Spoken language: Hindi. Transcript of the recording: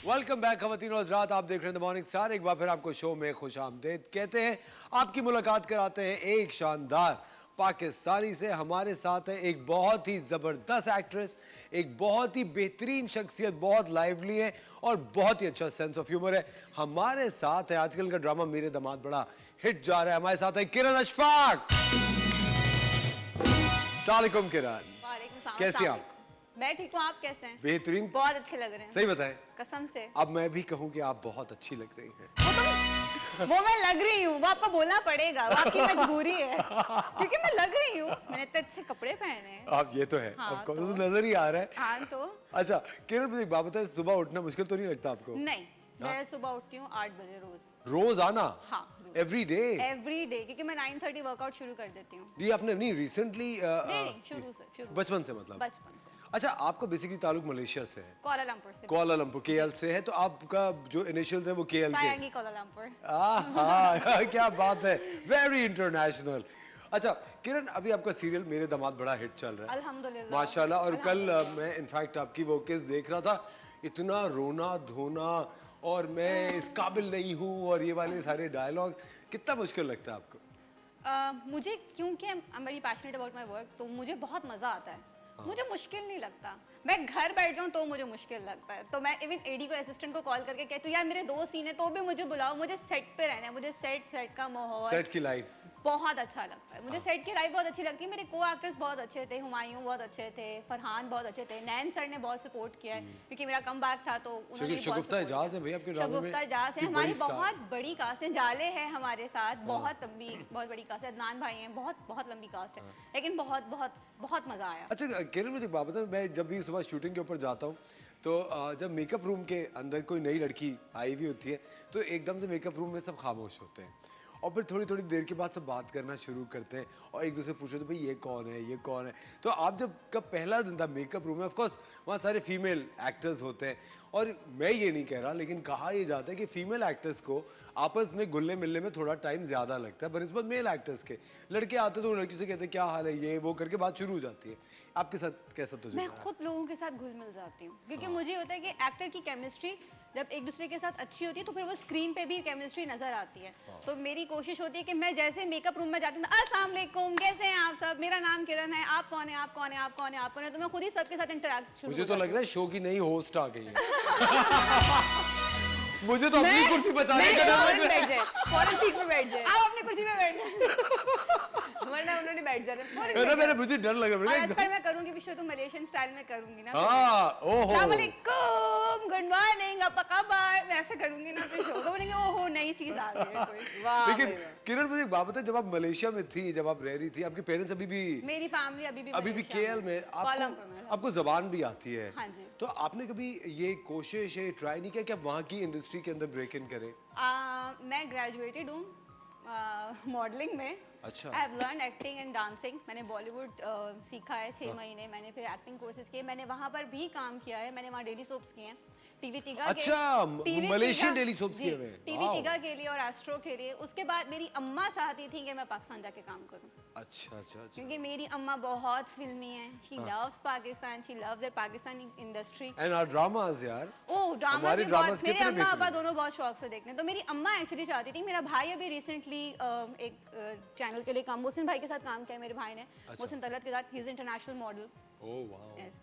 वेलकम बैक खवातीन और हज़रात, आप देख रहे हैं द मॉर्निंग स्टार। एक बार फिर आपको शो में खुशामदीद कहते हैं। आपकी मुलाकात कराते हैं एक शानदार पाकिस्तानी से। हमारे साथ है एक बहुत ही ज़बरदस्त एक्ट्रेस, एक बहुत ही बेहतरीन शख्सियत, बहुत लाइवली है और बहुत ही अच्छा सेंस ऑफ ह्यूमर है। हमारे साथ है, आजकल का ड्रामा मेरे दामाद बड़ा हिट जा रहा है। हमारे साथ है किरण अशफाक। अस्सलाम वालेकुम किरण, कैसी आप? मैं ठीक हूँ, आप कैसे हैं? बेहतरीन, बहुत अच्छे लग रहे हैं। सही बताएं? कसम से। अब मैं भी कहूँ कि आप बहुत अच्छी लग रही हैं। वो मैं लग रही हूँ, वो आपको बोलना पड़ेगा, वो आपकी मजबूरी है क्योंकि मैं लग रही हूँ, मैंने इतने अच्छे कपड़े पहने हैं। आप ये तो है, हाँ, आपको तो नजर ही आ रहा है। हाँ तो अच्छा किरण, मुझे एक बात बताए, सुबह उठना मुश्किल तो नहीं लगता आपको? नहीं, मैं सुबह उठती हूँ 8 बजे रोज। रोज आना? हाँ, एवरी डे? एवरी डे, क्योंकि मैं 9:30 वर्कआउट शुरू कर देती हूँ। ये आपने नहीं रिसेंटली? नहीं, शुरू बचपन से मतलब? बचपन से। अच्छा, आपका बेसिकली ताल्लुक मलेशिया से है? कोलालमपुर से। कोलालमपुर, केएल से है, तो आपका जो इनिशियल्स है वो केएल के? सायांगी कोलालमपुर। हाँ, क्या बात है, वेरी इंटरनेशनल। अच्छा किरण, अभी आपका सीरियल मेरे दामाद बड़ा हिट चल रहा है अल्हम्दुलिल्लाह माशाल्लाह। और कल मैं इनफैक्ट आपकी वो किस देख रहा था, इतना रोना धोना और मैं इस काबिल नहीं हूँ और ये वाले सारे डायलॉग, कितना मुश्किल लगता है आपको? मुझे, क्योंकि I am very passionate about my work, तो मुझे बहुत मजा आता है। मुझे मुश्किल नहीं लगता, मैं घर बैठ जाऊँ तो मुझे मुश्किल लगता है। तो मैं इवन एडी को, असिस्टेंट को कॉल करके कहती हूँ यार मेरे 2 सीन है तो भी मुझे बुलाओ, मुझे सेट पे रहना है, मुझे सेट का माहौल, सेट की लाइफ बहुत अच्छा लगता है। मुझे सेट की लाइफ बहुत अच्छी लगती है। मेरे को एक्टर्स बहुत अच्छे थे, हुमायूं बहुत अच्छे थे, फरहान बहुत अच्छे थे, नैन सर ने बहुत सपोर्ट किया है क्योंकि मेरा कम बैक था तो उन्होंने भी शगुफ्ता एजाज है भाई आपके ड्रामे में? शगुफ्ता एजाज है, हमारी बहुत बड़ी कास्ट है। जाले है हमारे साथ, बहुत लंबी, बहुत बड़ी कास्ट है। अदनान भाई हैं, बहुत बहुत लंबी कास्ट है, लेकिन बहुत बहुत बहुत मजा आया। अच्छा किरण, मुझे एक बात बताओ, मैं जब भी सुबह शूटिंग के ऊपर जाता हूँ तो जब मेकअप रूम के अंदर कोई नई लड़की आई हुई होती है तो एकदम से मेकअप रूम में सब खामोश होते हैं और फिर थोड़ी थोड़ी देर के बाद सब बात करना शुरू करते हैं और एक दूसरे पूछते हैं भाई ये कौन है, ये कौन है। तो आप जब का पहला दिन था मेकअप रूम में, ऑफ कोर्स वहाँ सारे फीमेल एक्टर्स होते हैं और मैं ये नहीं कह रहा, लेकिन कहा यह जाता है कि फीमेल एक्टर्स को आपस में घुलने मिलने में थोड़ा टाइम ज़्यादा लगता है, बनस्बत मेल एक्टर्स के। लड़के आते तो लड़की से कहते हैं क्या हाल है, ये वो करके बात शुरू हो जाती है। आपके साथ कैसा तजुर्बा है? मैं खुद लोगों के साथ घुल मिल जाती हूँ क्योंकि मुझे होता है कि एक्टर की केमिस्ट्री जब एक दूसरे के साथ अच्छी होती है तो फिर वो स्क्रीन पे भी केमिस्ट्री नजर आती है। तो मेरी कोशिश होती है कि मैं जैसे मेकअप रूम में जाती हूँ, अस्सलाम वालेकुम, कैसे हैं आप सब, मेरा नाम किरण है, आप कौन है, आप कौन है, आप कौन है, आप कौन है, तो मैं खुद ही सबके साथ इंटरेक्ट शुरू। मुझे तो लग रहा है शो की नई होस्ट आ गई है। मुझे तो अपनी कुर्सी बचाने का डर लग रहा है। फौरन सीट पे बैठ जाए, आप अपनी कुर्सी पे बैठ जाए वरना उन्होंने बैठ जाना। मेरा मुझे डर लग रहा है। आजकल मैं करूंगी भी शो तो मलेशियन स्टाइल में करूंगी ना। हाँ, ओहो, अस्सलाम वालेकुम, गुड मॉर्निंग, apa kabar, मैं ऐसे करूंगी ना फिर शो तो बोलेंगे ओहो नई चीज आ गई है कोई। वाह लेकिन किरण, मुझे एक बात बताए, जब आप मलेशिया में थी, जब आप रह रही थी, आपके पेरेंट्स अभी भी? मेरी फैमिली अभी भी केएल में। आपको जबान भी आती है? हाँ जी। तो आपने कभी ये कोशिश है, ट्राई नहीं किया कि आप वहाँ की इंडस्ट्री के अंदर ब्रेक इन करें? मैं ग्रेजुएटेड हूँ मॉडलिंग में। अच्छा। I have learn acting and dancing. मैंने बॉलीवुड सीखा है 6 महीने, मैंने फिर एक्टिंग कोर्सेज किए, मैंने वहाँ पर भी काम किया है, मैंने वहाँ डेली सोप्स किए हैं, टीवी टीगा के। अच्छा, मलेशियन डेली सोप्स किए हुए हैं? टीवी टीगा के लिए और एस्ट्रो के लिए। उसके बाद मेरी अम्मा चाहती थी कि मैं पाकिस्तान जाके काम करूँ। अच्छा अच्छा अच्छा। क्योंकि मेरी अम्मा बहुत फिल्मी है, she loves Pakistan, she loves the Pakistani industry and our dramas यार। ओह, ड्रामा हमारे भी ड्रामास बहुत, मेरे कितने अम्मा बेहतरीन अब्बा दोनों बहुत शौक से देखते हैं। तो मेरी अम्मा एक्चुअली चाहती थी, मेरा भाई अभी रिसेंटली एक चैनल के लिए काम, मोहसिन भाई के साथ काम किया है मेरे भाई ने, मोहसिन तलत के साथ, he is international model. Oh wow. Yes,